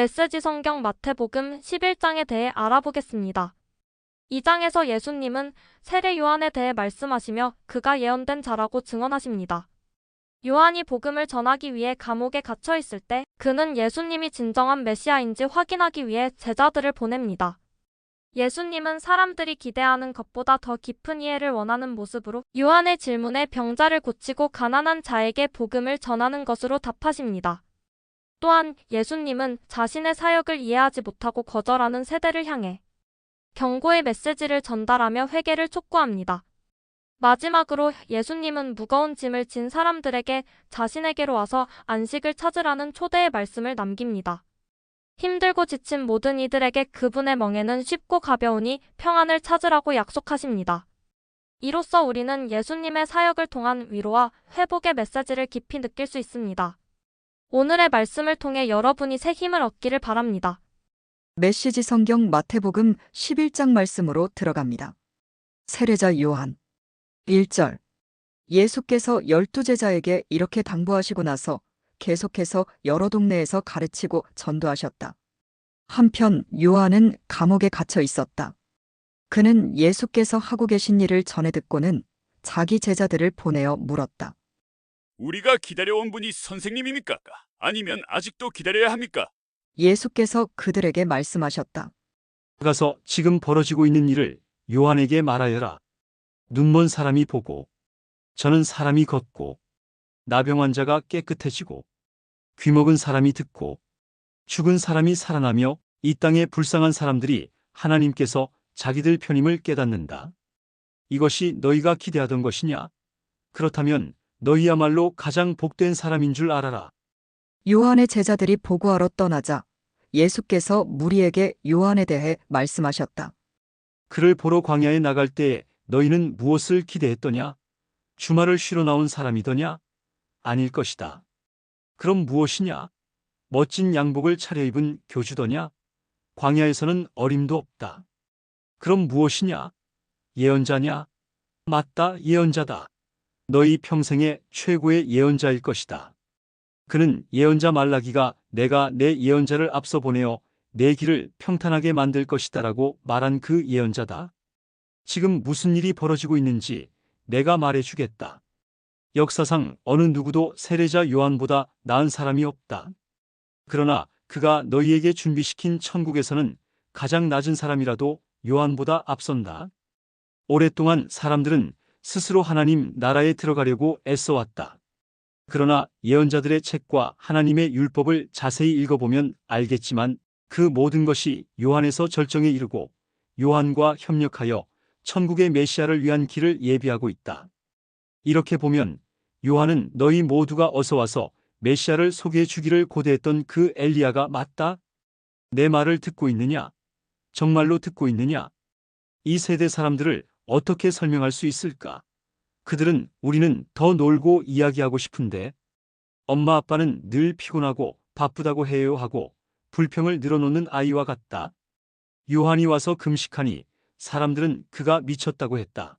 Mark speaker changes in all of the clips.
Speaker 1: 메시지 성경 마태복음 11장에 대해 알아보겠습니다. 이 장에서 예수님은 세례 요한에 대해 말씀하시며 그가 예언된 자라고 증언하십니다. 요한이 복음을 전하기 위해 감옥에 갇혀 있을 때 그는 예수님이 진정한 메시아인지 확인하기 위해 제자들을 보냅니다. 예수님은 사람들이 기대하는 것보다 더 깊은 이해를 원하는 모습으로 요한의 질문에 병자를 고치고 가난한 자에게 복음을 전하는 것으로 답하십니다. 또한 예수님은 자신의 사역을 이해하지 못하고 거절하는 세대를 향해 경고의 메시지를 전달하며 회개를 촉구합니다. 마지막으로 예수님은 무거운 짐을 진 사람들에게 자신에게로 와서 안식을 찾으라는 초대의 말씀을 남깁니다. 힘들고 지친 모든 이들에게 그분의 멍에는 쉽고 가벼우니 평안을 찾으라고 약속하십니다. 이로써 우리는 예수님의 사역을 통한 위로와 회복의 메시지를 깊이 느낄 수 있습니다. 오늘의 말씀을 통해 여러분이 새 힘을 얻기를 바랍니다.
Speaker 2: 메시지 성경 마태복음 11장 말씀으로 들어갑니다. 세례자 요한 1절. 예수께서 12제자에게 이렇게 당부하시고 나서 계속해서 여러 동네에서 가르치고 전도하셨다. 한편 요한은 감옥에 갇혀 있었다. 그는 예수께서 하고 계신 일을 전해 듣고는 자기 제자들을 보내어 물었다.
Speaker 3: 우리가 기다려온 분이 선생님입니까? 아니면 아직도 기다려야 합니까?
Speaker 2: 예수께서 그들에게 말씀하셨다.
Speaker 4: 가서 지금 벌어지고 있는 일을 요한에게 말하여라. 눈먼 사람이 보고, 저는 사람이 걷고, 나병 환자가 깨끗해지고, 귀먹은 사람이 듣고, 죽은 사람이 살아나며 이 땅의 불쌍한 사람들이 하나님께서 자기들 편임을 깨닫는다. 이것이 너희가 기대하던 것이냐? 그렇다면 너희야말로 가장 복된 사람인 줄 알아라.
Speaker 2: 요한의 제자들이 보고하러 떠나자 예수께서 무리에게 요한에 대해 말씀하셨다.
Speaker 4: 그를 보러 광야에 나갈 때에 너희는 무엇을 기대했더냐? 주말을 쉬러 나온 사람이더냐? 아닐 것이다. 그럼 무엇이냐? 멋진 양복을 차려입은 교주더냐? 광야에서는 어림도 없다. 그럼 무엇이냐? 예언자냐? 맞다, 예언자다. 너희 평생의 최고의 예언자일 것이다. 그는 예언자 말라기가 내가 내 예언자를 앞서 보내어 내 길을 평탄하게 만들 것이다라고 말한 그 예언자다. 지금 무슨 일이 벌어지고 있는지 내가 말해주겠다. 역사상 어느 누구도 세례자 요한보다 나은 사람이 없다. 그러나 그가 너희에게 준비시킨 천국에서는 가장 낮은 사람이라도 요한보다 앞선다. 오랫동안 사람들은 스스로 하나님 나라에 들어가려고 애써왔다. 그러나 예언자들의 책과 하나님의 율법을 자세히 읽어보면 알겠지만 그 모든 것이 요한에서 절정에 이르고 요한과 협력하여 천국의 메시아를 위한 길을 예비하고 있다. 이렇게 보면 요한은 너희 모두가 어서 와서 메시아를 소개해 주기를 고대했던 그 엘리야가 맞다? 내 말을 듣고 있느냐? 정말로 듣고 있느냐? 이 세대 사람들을 어떻게 설명할 수 있을까? 그들은 우리는 더 놀고 이야기하고 싶은데 엄마 아빠는 늘 피곤하고 바쁘다고 해요 하고 불평을 늘어놓는 아이와 같다. 요한이 와서 금식하니 사람들은 그가 미쳤다고 했다.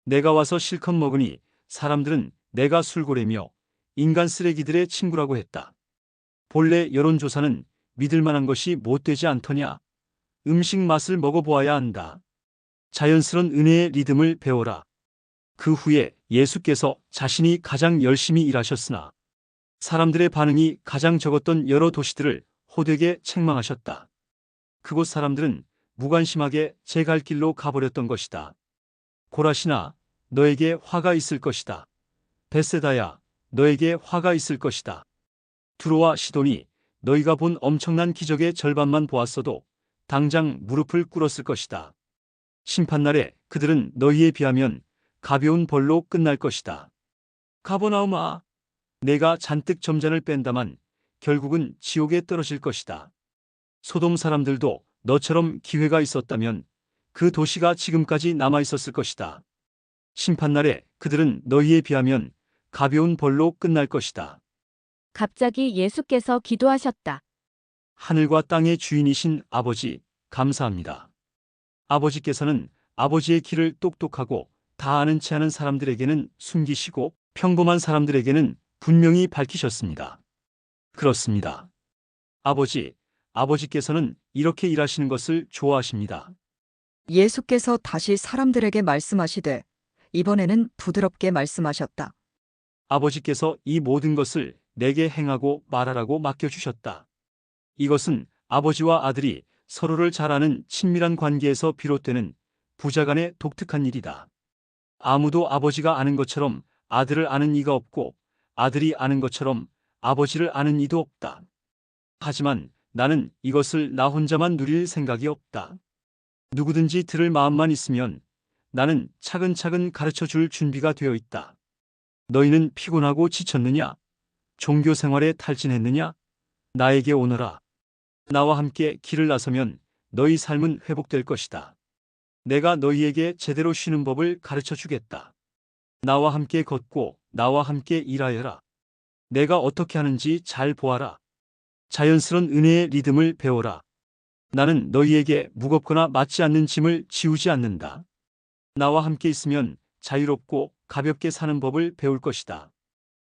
Speaker 4: 내가 와서 실컷 먹으니 사람들은 내가 술고래며 인간 쓰레기들의 친구라고 했다. 본래 여론조사는 믿을 만한 것이 못되지 않더냐? 음식 맛을 먹어보아야 한다. 자연스러운 은혜의 리듬을 배워라. 그 후에 예수께서 자신이 가장 열심히 일하셨으나 사람들의 반응이 가장 적었던 여러 도시들을 호되게 책망하셨다. 그곳 사람들은 무관심하게 제 갈 길로 가버렸던 것이다. 고라시나, 너에게 화가 있을 것이다. 벳세다야, 너에게 화가 있을 것이다. 두로와 시돈이 너희가 본 엄청난 기적의 절반만 보았어도 당장 무릎을 꿇었을 것이다. 심판날에 그들은 너희에 비하면 가벼운 벌로 끝날 것이다. 가버나움아, 내가 잔뜩 점잔을 뺀다만 결국은 지옥에 떨어질 것이다. 소돔 사람들도 너처럼 기회가 있었다면 그 도시가 지금까지 남아 있었을 것이다. 심판날에 그들은 너희에 비하면 가벼운 벌로 끝날 것이다.
Speaker 5: 갑자기 예수께서 기도하셨다.
Speaker 4: 하늘과 땅의 주인이신 아버지, 감사합니다. 아버지께서는 아버지의 길을 똑똑하고 다 아는 체 하는 사람들에게는 숨기시고 평범한 사람들에게는 분명히 밝히셨습니다. 그렇습니다. 아버지, 아버지께서는 이렇게 일하시는 것을 좋아하십니다.
Speaker 2: 예수께서 다시 사람들에게 말씀하시되 이번에는 부드럽게 말씀하셨다.
Speaker 4: 아버지께서 이 모든 것을 내게 행하고 말하라고 맡겨주셨다. 이것은 아버지와 아들이 서로를 잘 아는 친밀한 관계에서 비롯되는 부자간의 독특한 일이다. 아무도 아버지가 아는 것처럼 아들을 아는 이가 없고 아들이 아는 것처럼 아버지를 아는 이도 없다. 하지만 나는 이것을 나 혼자만 누릴 생각이 없다. 누구든지 들을 마음만 있으면 나는 차근차근 가르쳐 줄 준비가 되어 있다. 너희는 피곤하고 지쳤느냐? 종교 생활에 탈진했느냐? 나에게 오너라. 나와 함께 길을 나서면 너희 삶은 회복될 것이다. 내가 너희에게 제대로 쉬는 법을 가르쳐 주겠다. 나와 함께 걷고 나와 함께 일하여라. 내가 어떻게 하는지 잘 보아라. 자연스러운 은혜의 리듬을 배워라. 나는 너희에게 무겁거나 맞지 않는 짐을 지우지 않는다. 나와 함께 있으면 자유롭고 가볍게 사는 법을 배울 것이다.